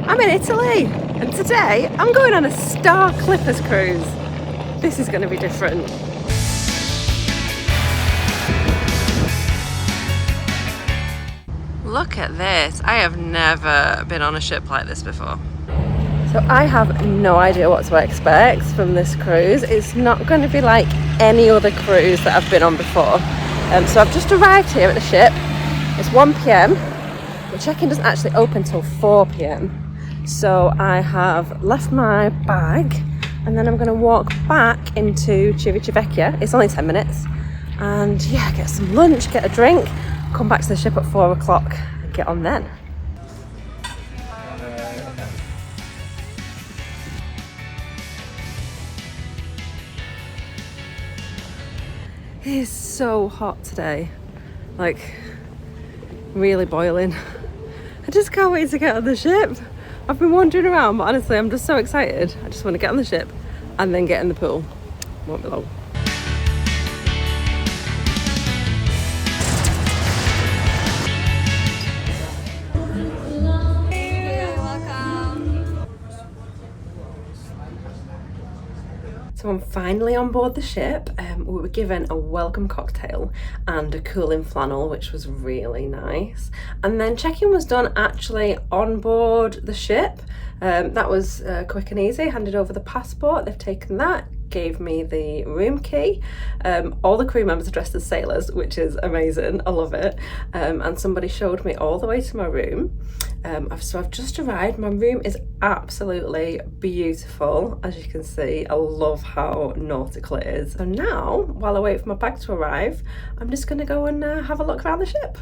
I'm in Italy, and today I'm going on a Star Clippers cruise. This is going to be different. Look at this. I have never been on a ship like this before. So I have no idea what to expect from this cruise. It's not going to be like any other cruise that I've been on before. So I've just arrived here at the ship. It's 1 p.m. The check-in doesn't actually open till 4 p.m. So I have left my bag and then I'm going to walk back into Civitavecchia. It's only 10 minutes. And yeah, get some lunch, get a drink, come back to the ship at 4 o'clock and get on then. It is so hot today, like really boiling. I just can't wait to get on the ship. I've been wandering around, but honestly I'm just so excited. I just want to get on the ship and then get in the pool. Won't be long. So I'm finally on board the ship. We were given a welcome cocktail and a cooling flannel, which was really nice. And then check-in was done actually on board the ship. That was quick and easy. Handed over the passport, they've taken that, gave me the room key. All the crew members are dressed as sailors, which is amazing. I love it. And somebody showed me all the way to my room. So I've just arrived. My room is absolutely beautiful, as you can see. I love how nautical it is. So now, while I wait for my bag to arrive, I'm just going to go and have a look around the ship.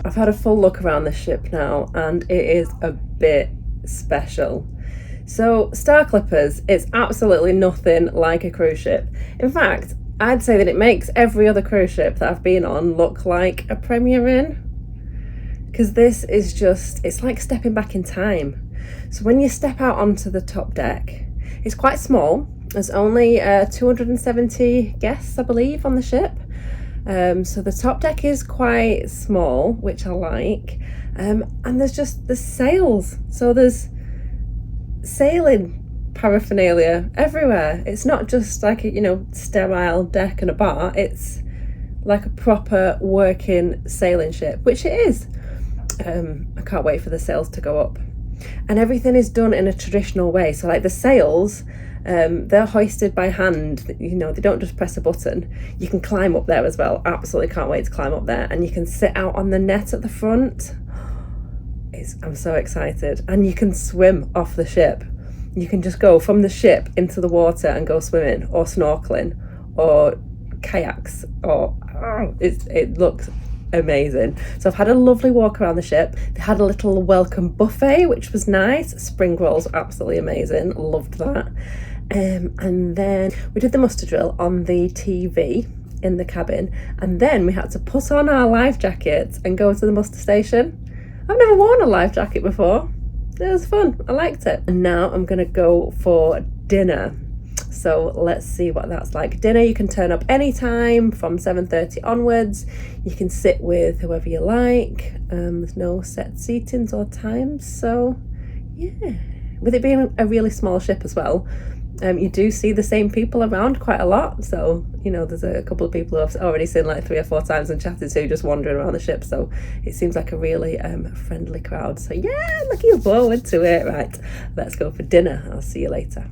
I've had a full look around the ship now and it is a bit special. So Star Clippers, it's absolutely nothing like a cruise ship. In fact, I'd say that it makes every other cruise ship that I've been on look like a Premier Inn. Because this is just, it's like stepping back in time. So when you step out onto the top deck, it's quite small. There's only 270 guests, I believe, on the ship. So the top deck is quite small, which I like, and there's just the sails, so there's sailing paraphernalia everywhere. It's not just like a sterile deck and a bar, it's like a proper working sailing ship, which it is. I can't wait for the sails to go up, and everything is done in a traditional way. So like the sails, they're hoisted by hand. They don't just press a button. You can climb up there as well. Absolutely can't wait to climb up there, and you can sit out on the net at the front. I'm so excited. And you can swim off the ship. You can just go from the ship into the water and go swimming or snorkeling or kayaks, or it looks amazing. So I've had a lovely walk around the ship. They had a little welcome buffet, which was nice. Spring rolls were absolutely amazing. Loved that. And then we did the muster drill on the TV in the cabin, and then we had to put on our life jackets and go to the muster station. I've never worn a life jacket before. It was fun. I liked it. And now I'm gonna go for dinner. So let's see what that's like. Dinner, you can turn up anytime from 7:30 onwards. You can sit with whoever you like. There's no set seatings or times. So yeah, with it being a really small ship as well, you do see the same people around quite a lot. So there's a couple of people who I've already seen like 3 or 4 times and chatted to just wandering around the ship. So it seems like a really friendly crowd. So yeah, looking forward to it. Right, let's go for dinner. I'll see you later.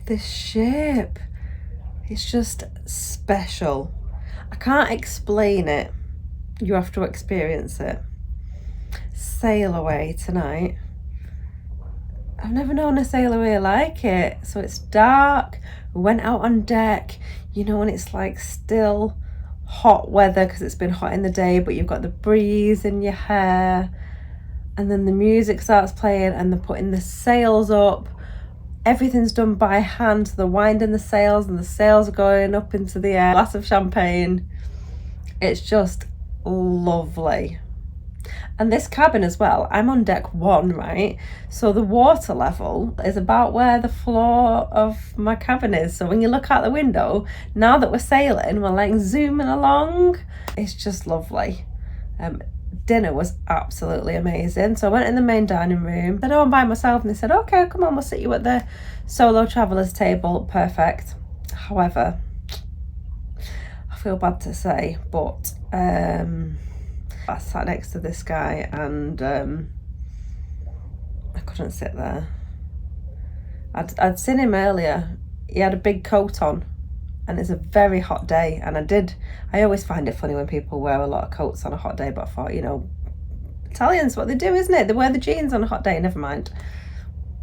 This ship, it's just special. I can't explain it. You have to experience it. Sail away tonight. I've never known a sail away like it. So it's dark. We went out on deck, and it's like still hot weather because it's been hot in the day, but you've got the breeze in your hair, and then the music starts playing and they're putting the sails up. Everything's done by hand. They're winding the sails and the sails are going up into the air. Glass of champagne. It's just lovely. And this cabin as well, I'm on deck 1, right? So the water level is about where the floor of my cabin is. So when you look out the window, now that we're sailing, we're like zooming along. It's just lovely. Dinner was absolutely amazing. So I went in the main dining room, said, oh, I'm by myself. And they said, okay, come on, we'll sit you at the solo travelers table. Perfect. However, I feel bad to say, but I sat next to this guy and I couldn't sit there. I'd seen him earlier. He had a big coat on and it's a very hot day, and I always find it funny when people wear a lot of coats on a hot day, but I thought, you know, Italians, what they do, isn't it? They wear the jeans on a hot day. Never mind.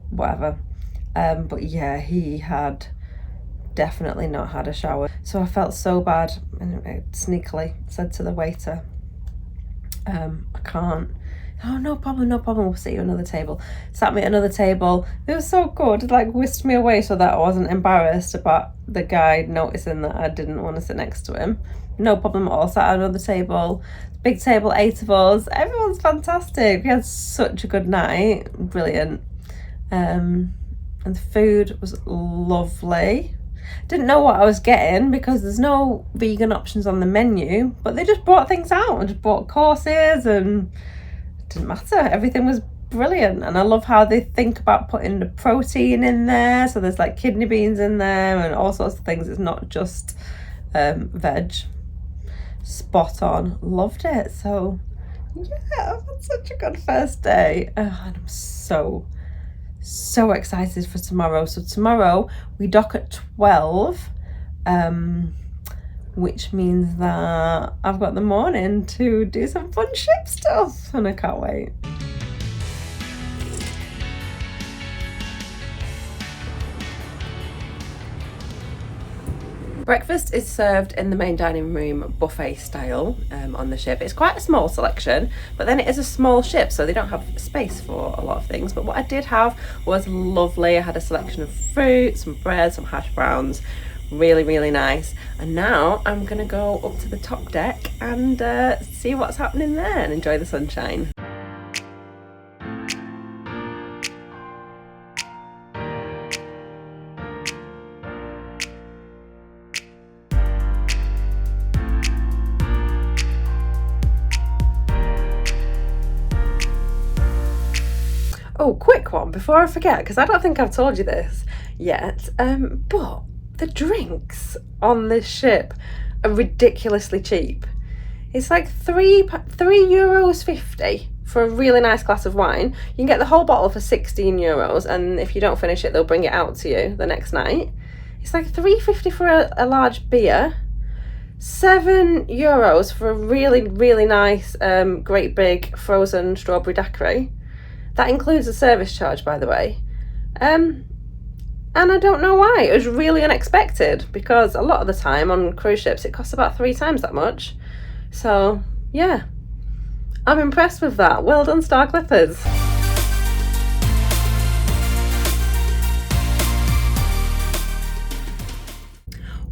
Whatever. But yeah, he had definitely not had a shower. So I felt so bad, and I sneakily said to the waiter, I can't. Oh, no problem, we'll sit you at another table. Sat me at another table. It was so good, like whisked me away so that I wasn't embarrassed about the guy noticing that I didn't want to sit next to him. No problem at all. Sat at another table, big table, 8 of us. Everyone's fantastic. We had such a good night, brilliant. And the food was lovely. Didn't know what I was getting because there's no vegan options on the menu, but they just brought things out and just brought courses, and it didn't matter. Everything was brilliant. And I love how they think about putting the protein in there. So there's like kidney beans in there and all sorts of things. It's not just veg. Spot on. Loved it. So yeah, I've had such a good first day. And I'm so excited for tomorrow. So tomorrow we dock at 12, which means that I've got the morning to do some fun ship stuff, and I can't wait. Breakfast is served in the main dining room buffet style on the ship. It's quite a small selection, but then it is a small ship, so they don't have space for a lot of things. But what I did have was lovely. I had a selection of fruit, some bread, some hash browns. Really, really nice. And now I'm gonna go up to the top deck and see what's happening there and enjoy the sunshine. Oh, quick one before I forget, because I don't think I've told you this yet, but the drinks on this ship are ridiculously cheap. It's like €3.50 for a really nice glass of wine. You can get the whole bottle for €16, and if you don't finish it, they'll bring it out to you the next night. It's like €3.50 for a large beer, €7 for a really, really nice, great big frozen strawberry daiquiri. That includes a service charge, by the way. And I don't know why. It was really unexpected, because a lot of the time on cruise ships it costs about 3 times that much. So yeah, I'm impressed with that. Well done, Star Clippers.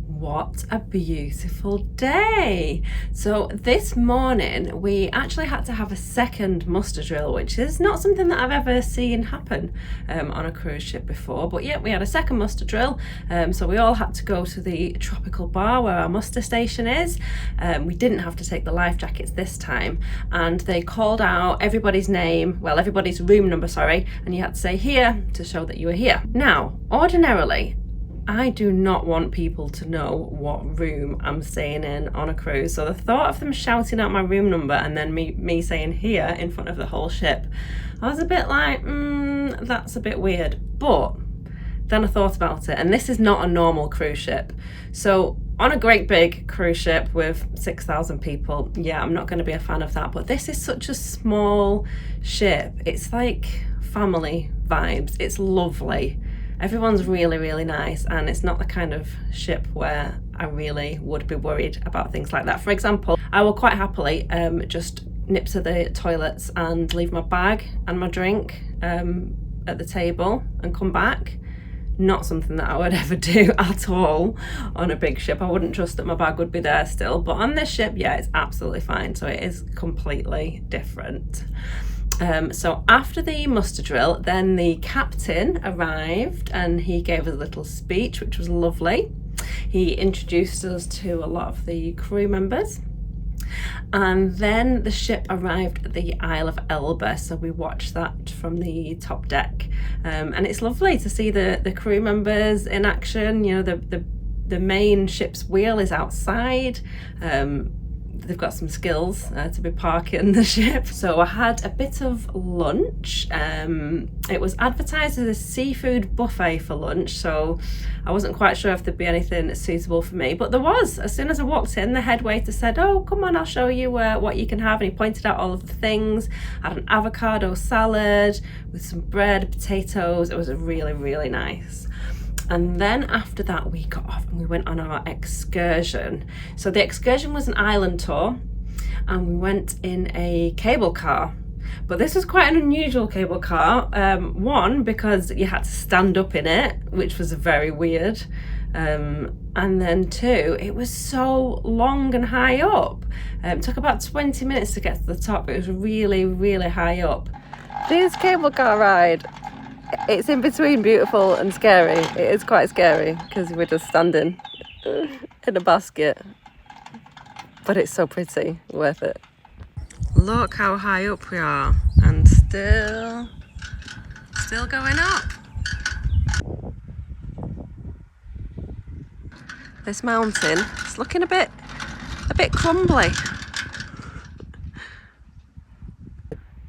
What a beautiful day. So this morning we actually had to have a second muster drill, which is not something that I've ever seen happen on a cruise ship before, but yeah, we had a second muster drill. So we all had to go to the tropical bar where our muster station is. We didn't have to take the life jackets this time, and they called out everybody's name, well, everybody's room number, sorry, and you had to say here to show that you were here. Now, ordinarily I do not want people to know what room I'm staying in on a cruise. So the thought of them shouting out my room number and then me saying here in front of the whole ship, I was a bit like, that's a bit weird. But then I thought about it, and this is not a normal cruise ship. So on a great big cruise ship with 6,000 people, yeah, I'm not going to be a fan of that. But this is such a small ship. It's like family vibes. It's lovely. Everyone's really, really nice, and it's not the kind of ship where I really would be worried about things like that. For example, I will quite happily just nip to the toilets and leave my bag and my drink at the table and come back. Not something that I would ever do at all on a big ship. I wouldn't trust that my bag would be there still, but on this ship, yeah, it's absolutely fine. So it is completely different. So after the muster drill, then the captain arrived and he gave us a little speech, which was lovely. He introduced us to a lot of the crew members. And then the ship arrived at the Isle of Elba, so we watched that from the top deck, and it's lovely to see the crew members in action. You know, the main ship's wheel is outside. They've got some skills to be parking the ship. So I had a bit of lunch. It was advertised as a seafood buffet for lunch, so I wasn't quite sure if there'd be anything suitable for me, but there was. As soon as I walked in, the head waiter said, "Oh, come on, I'll show you what you can have," and he pointed out all of the things. I had an avocado salad with some bread, potatoes. It was really, really nice. And then after that, we got off and we went on our excursion. So the excursion was an island tour, and we went in a cable car. But this was quite an unusual cable car. One, because you had to stand up in it, which was very weird. And then two, it was so long and high up. It took about 20 minutes to get to the top. It was really, really high up. This cable car ride, it's in between beautiful and scary. It is quite scary because we're just standing in a basket, but it's so pretty, worth it. Look how high up we are, and still going up. This mountain, it's looking a bit crumbly.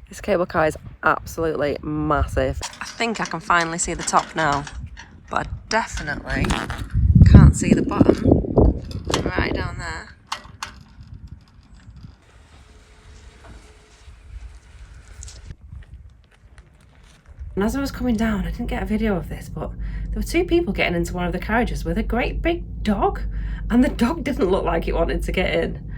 This cable car is absolutely massive. I think I can finally see the top now, but I definitely can't see the bottom. Right down there. And as I was coming down, I didn't get a video of this, but there were two people getting into one of the carriages with a great big dog, and the dog didn't look like it wanted to get in.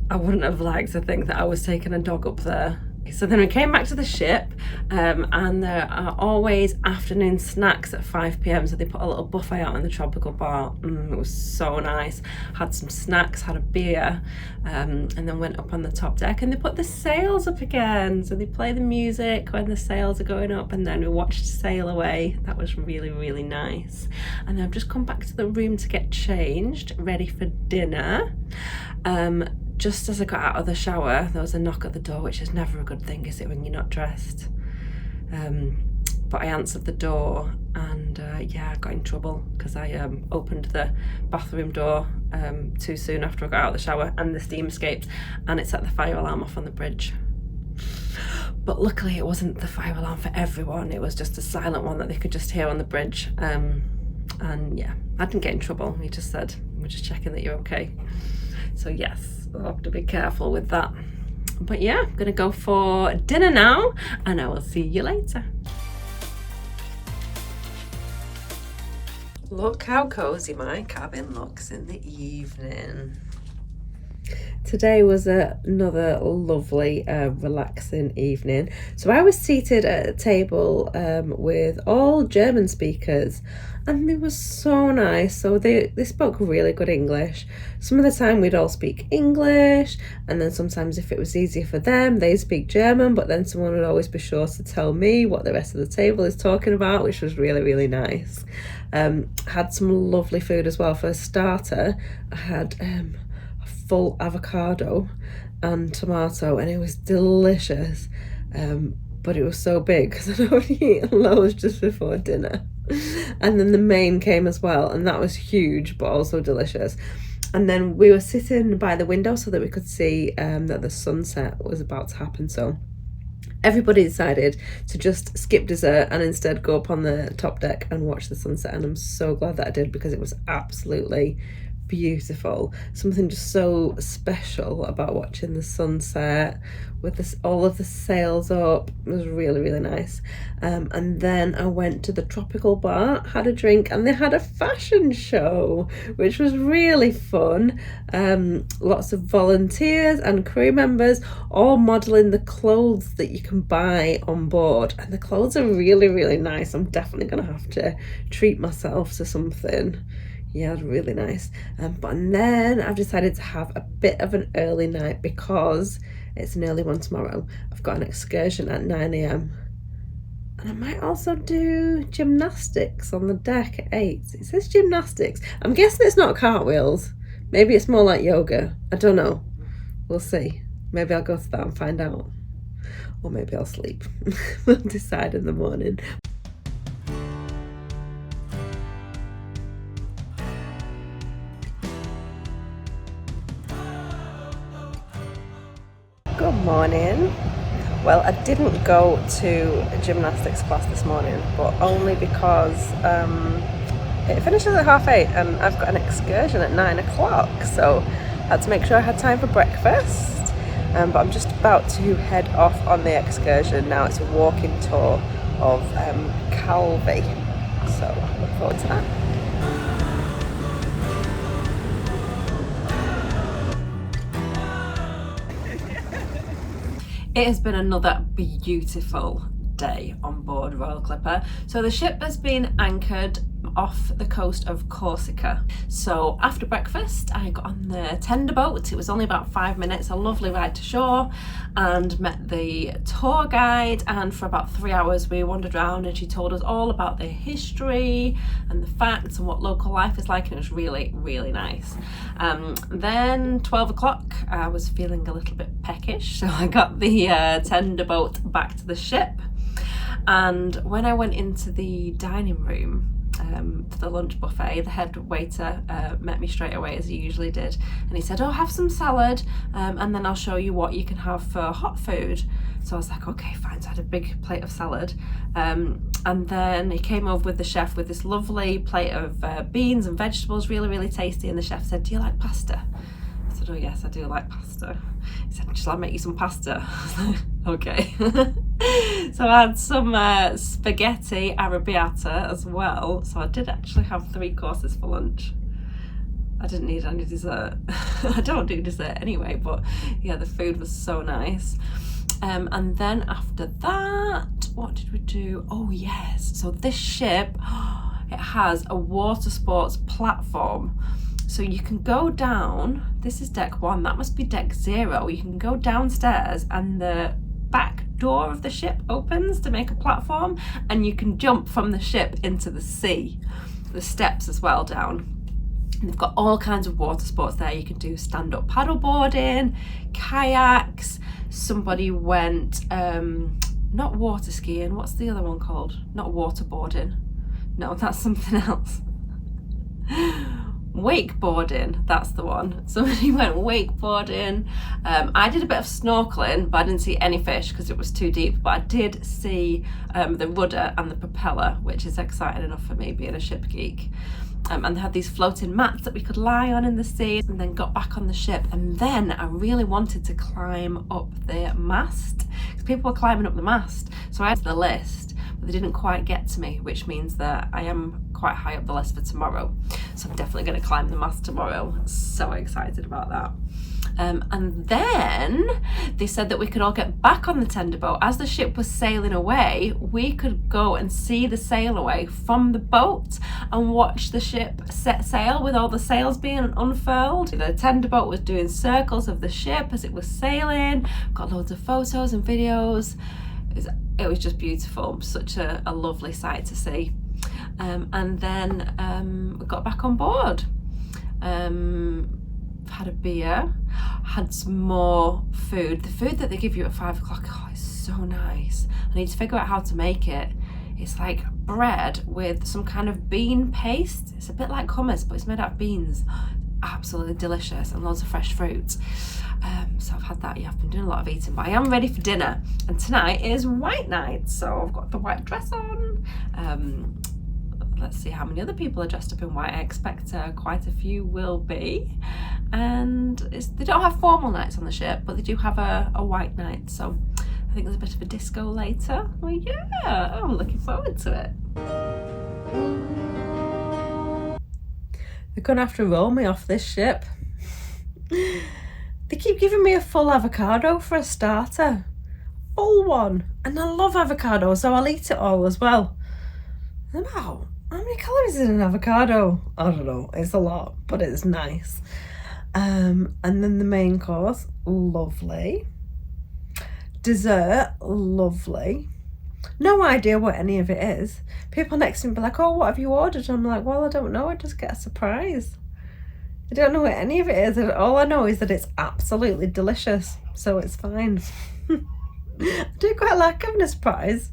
I wouldn't have liked to think that I was taking a dog up there. So then we came back to the ship, and there are always afternoon snacks at 5 p.m. So they put a little buffet out in the tropical bar. It was so nice. Had some snacks, had a beer, and then went up on the top deck, and they put the sails up again. So they play the music when the sails are going up, and then we watched sail away. That was really, really nice. And then I've just come back to the room to get changed, ready for dinner. Just as I got out of the shower, there was a knock at the door, which is never a good thing, is it, when you're not dressed? But I answered the door, and yeah, I got in trouble because I opened the bathroom door too soon after I got out of the shower, and the steam escaped, and it set the fire alarm off on the bridge. But luckily it wasn't the fire alarm for everyone, it was just a silent one that they could just hear on the bridge. And yeah, I didn't get in trouble. He just said, "We're just checking that you're okay." So yes, I'll have to be careful with that. But yeah, I'm gonna go for dinner now, and I will see you later. Look how cozy my cabin looks in the evening. Today was another lovely, relaxing evening. So I was seated at a table with all German speakers, and they were so nice. So they spoke really good English. Some of the time we'd all speak English, and then sometimes if it was easier for them, they'd speak German, but then someone would always be sure to tell me what the rest of the table is talking about, which was really, really nice. Had some lovely food as well. For a starter, I had full avocado and tomato, and it was delicious, but it was so big because I'd already eaten loads just before dinner. And then the main came as well, and that was huge but also delicious. And then we were sitting by the window so that we could see that the sunset was about to happen. So everybody decided to just skip dessert and instead go up on the top deck and watch the sunset, and I'm so glad that I did because it was absolutely beautiful. Something just so special about watching the sunset with this, all of the sails up. It was really, really nice. And then I went to the tropical bar, had a drink, and they had a fashion show, which was really fun. Lots of volunteers and crew members all modelling the clothes that you can buy on board, and the clothes are really, really nice. I'm definitely gonna have to treat myself to something. Yeah, really nice. But then I've decided to have a bit of an early night because it's an early one tomorrow. I've got an excursion at 9 a.m. and I might also do gymnastics on the deck at 8. It says gymnastics. I'm guessing it's not cartwheels. Maybe it's more like yoga. I don't know. We'll see. Maybe I'll go to that and find out. Or maybe I'll sleep. We'll decide in the morning. Good morning. Well, I didn't go to a gymnastics class this morning, but only because it finishes at 8:30 and I've got an excursion at 9 o'clock, so I had to make sure I had time for breakfast. But I'm just about to head off on the excursion now. It's a walking tour of Calvi, so I look forward to that. It has been another beautiful day on board Royal Clipper. So the ship has been anchored off the coast of Corsica. So after breakfast I got on the tender boat. It was only about 5 minutes, a lovely ride to shore, and met the tour guide, and for about 3 hours we wandered around and she told us all about the history and the facts and what local life is like, and it was really, really nice. Then 12 o'clock I was feeling a little bit peckish, so I got the tender boat back to the ship, and when I went into the dining room for the lunch buffet, the head waiter met me straight away, as he usually did, and he said, "Oh, have some salad and then I'll show you what you can have for hot food." So I was like, okay, fine. So I had a big plate of salad, and then he came over with the chef with this lovely plate of beans and vegetables, really, really tasty, and the chef said, "Do you like pasta?" I said, "Oh yes, I do like pasta." He said, "Shall I make you some pasta?" I was like, okay. So I had some spaghetti arrabbiata as well. So I did actually have 3 courses for lunch. I didn't need any dessert. I don't do dessert anyway, but yeah, the food was so nice. And then after that, what did we do? Oh yes, so this ship, it has a water sports platform. So you can go down, this is deck 1, that must be deck 0. You can go downstairs and the back door of the ship opens to make a platform, and you can jump from the ship into the sea. The steps as well down. And they've got all kinds of water sports there. You can do stand-up paddle boarding, kayaks. Somebody went, not water skiing, what's the other one called? Not waterboarding. No, that's something else. Wakeboarding, that's the one. Somebody went wakeboarding. I did a bit of snorkeling, but I didn't see any fish because it was too deep, but I did see the rudder and the propeller, which is exciting enough for me being a ship geek. And they had these floating mats that we could lie on in the sea, and then got back on the ship. And then I really wanted to climb up the mast because people were climbing up the mast, so I had the list, but they didn't quite get to me, which means that I am quite high up the list for tomorrow. So I'm definitely going to climb the mast tomorrow. So excited about that. And then they said that we could all get back on the tender boat. As the ship was sailing away, we could go and see the sail away from the boat and watch the ship set sail with all the sails being unfurled. The tender boat was doing circles of the ship as it was sailing. Got loads of photos and videos. It was just beautiful. Such a lovely sight to see. And then we got back on board. Had a beer, had some more food. The food that they give you at 5 o'clock, oh, it's so nice. I need to figure out how to make it. It's like bread with some kind of bean paste. It's a bit like hummus, but it's made out of beans. Absolutely delicious, and loads of fresh fruit. So I've had that. Yeah, I've been doing a lot of eating, but I am ready for dinner. And tonight is white night, so I've got the white dress on. let's see how many other people are dressed up in white. I expect quite a few will be. And they don't have formal nights on the ship, but they do have a white night. So I think there's a bit of a disco later. Well, yeah, I'm looking forward to it. They're gonna have to roll me off this ship. They keep giving me a full avocado for a starter. Full one. And I love avocado, so I'll eat it all as well. Wow, how many calories is in an avocado? I don't know, it's a lot, but it's nice. And then the main course, lovely. Dessert, lovely. No idea what any of it is. People next to me be like, oh, what have you ordered? And I'm like, well, I don't know, I just get a surprise. I don't know what any of it is. All I know is that it's absolutely delicious, so it's fine. I do quite like having a surprise.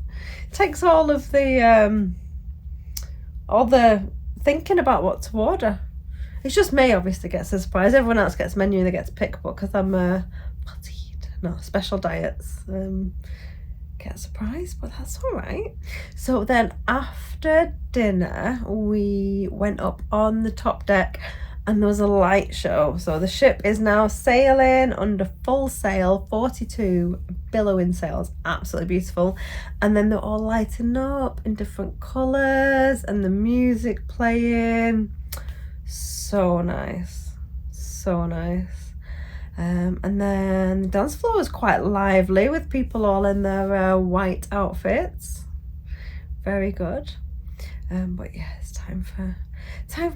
It takes all the thinking about what to order. It's just me, obviously, gets a surprise. Everyone else gets a menu and they get to pick, but because I'm special diets, get a surprise, but that's all right. So then after dinner, we went up on the top deck and there was a light show. So the ship is now sailing under full sail, 42 billowing sails, absolutely beautiful. And then they're all lighting up in different colours and the music playing. So nice, so nice. And then the dance floor was quite lively with people all in their white outfits. Very good. But yeah, it's time for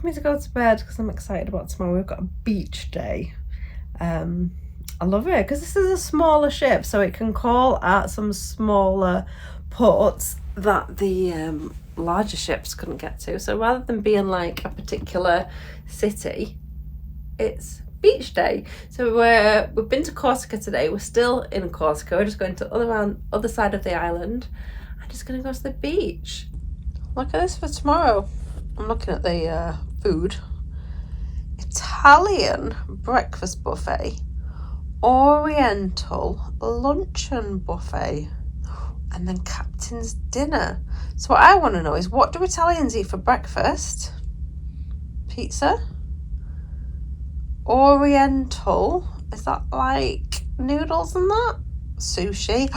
me to go to bed because I'm excited about tomorrow. We've got a beach day. I love it because this is a smaller ship, so it can call at some smaller ports that the larger ships couldn't get to. So rather than being like a particular city, it's beach day. So we've been to Corsica today. We're still in Corsica. We're just going to other side of the island. I'm just going to go to the beach. Look at this for tomorrow. I'm looking at the food. Italian breakfast buffet, Oriental luncheon buffet, and then captain's dinner. So what I want to know is, what do Italians eat for breakfast? Pizza? Oriental, is that like noodles and that? Sushi?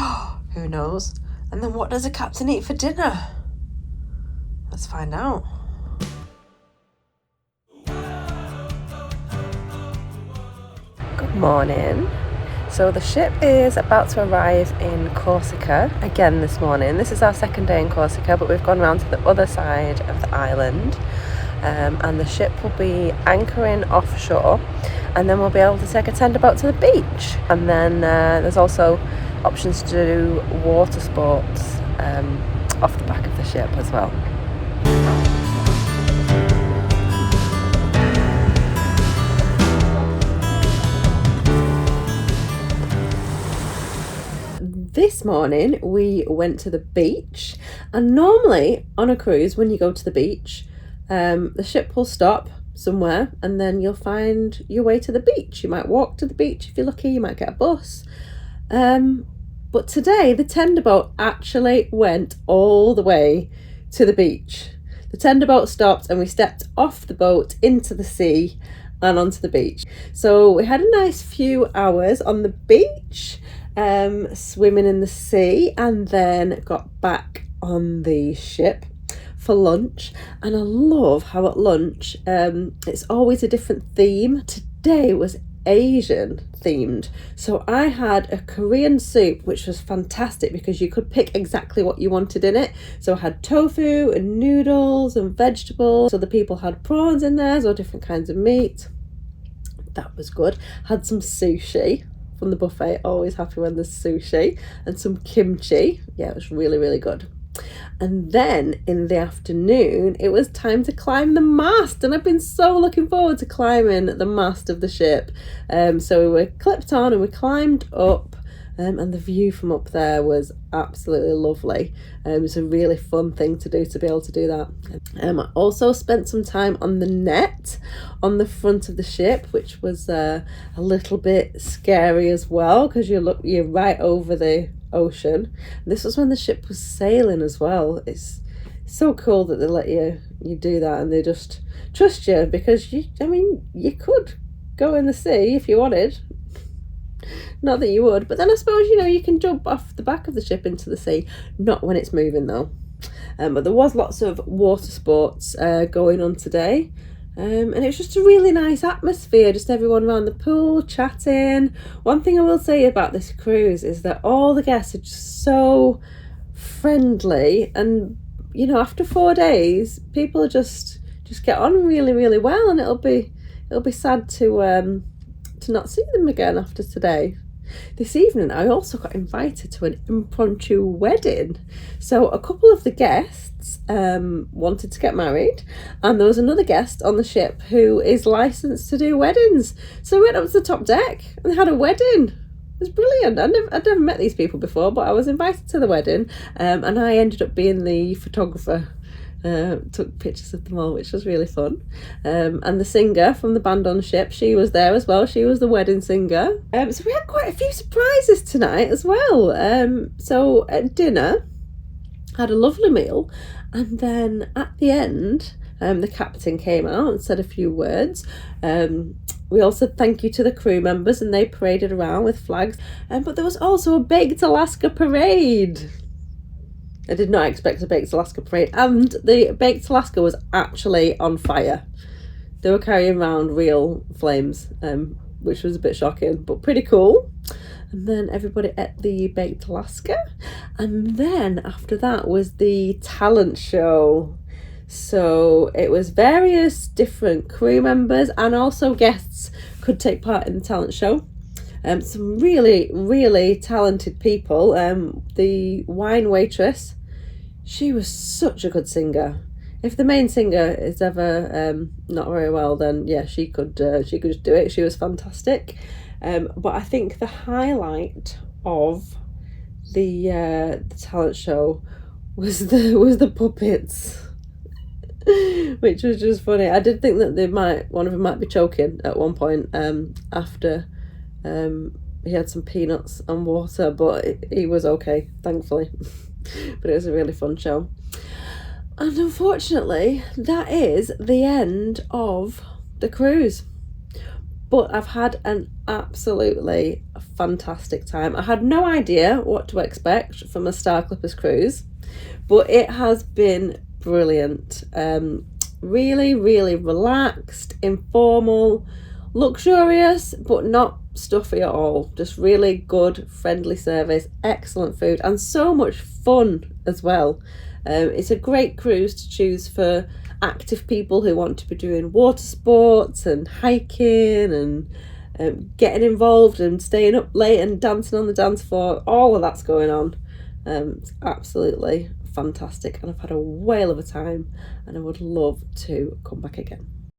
Who knows? And then what does a captain eat for dinner? Let's find out. Good morning. So the ship is about to arrive in Corsica again this morning. This is our second day in Corsica, but we've gone round to the other side of the island. And the ship will be anchoring offshore, and then we'll be able to take a tender boat to the beach. And then there's also options to do water sports off the back of the ship as well. This morning we went to the beach, and normally on a cruise when you go to the beach, the ship will stop somewhere and then you'll find your way to the beach. You might walk to the beach if you're lucky, you might get a bus. But today the tender boat actually went all the way to the beach. The tender boat stopped and we stepped off the boat into the sea and onto the beach. So we had a nice few hours on the beach, swimming in the sea, and then got back on the ship for lunch. And I love how at lunch it's always a different theme. Today was Asian themed, so I had a Korean soup which was fantastic because you could pick exactly what you wanted in it. So I had tofu and noodles and vegetables. So the people had prawns in there, so different kinds of meat. That was good. Had some sushi from the buffet, always happy when there's sushi, and some kimchi. Yeah, it was really, really good. And then in the afternoon, it was time to climb the mast, and I've been so looking forward to climbing the mast of the ship. So we were clipped on and we climbed up, and the view from up there was absolutely lovely. It was a really fun thing to do, to be able to do that. I also spent some time on the net on the front of the ship, which was a little bit scary as well, because you're right over the ocean. This was when the ship was sailing as well. It's so cool that they let you do that, and they just trust you, because you could go in the sea if you wanted. Not that you would, but then I suppose, you can jump off the back of the ship into the sea. Not when it's moving though. But there was lots of water sports going on today. And it was just a really nice atmosphere, just everyone around the pool chatting. One thing I will say about this cruise is that all the guests are just so friendly, and after 4 days, people just get on really, really well, and it'll be sad to not see them again after today. This evening I also got invited to an impromptu wedding. So a couple of the guests wanted to get married, and there was another guest on the ship who is licensed to do weddings. So we went up to the top deck and had a wedding. It was brilliant. I'd never met these people before, but I was invited to the wedding, and I ended up being the photographer. Took pictures of them all, which was really fun. And the singer from the band on ship, she was there as well. She was the wedding singer. So we had quite a few surprises tonight as well. So at dinner, had a lovely meal, and then at the end, the captain came out and said a few words. We all said thank you to the crew members, and they paraded around with flags. But there was also a Baked Alaska parade. I did not expect a Baked Alaska parade, and the Baked Alaska was actually on fire. They were carrying around real flames, which was a bit shocking, but pretty cool. And then everybody ate the Baked Alaska, and then after that was the talent show. So it was various different crew members and also guests could take part in the talent show. Some really, really talented people. The wine waitress, she was such a good singer. If the main singer is ever not very well, then yeah, she could just do it. She was fantastic. But I think the highlight of the talent show was the puppets, which was just funny. I did think that one of them might be choking at one point after. He had some peanuts and water, but he was okay, thankfully. But it was a really fun show. And unfortunately, that is the end of the cruise. But I've had an absolutely fantastic time. I had no idea what to expect from a Star Clippers cruise, but it has been brilliant. Really, really relaxed, informal, luxurious, but not stuffy at all. Just really good, friendly service, excellent food, and so much fun as well. It's a great cruise to choose for active people who want to be doing water sports and hiking and getting involved and staying up late and dancing on the dance floor. All of that's going on. It's absolutely fantastic, and I've had a whale of a time, and I would love to come back again.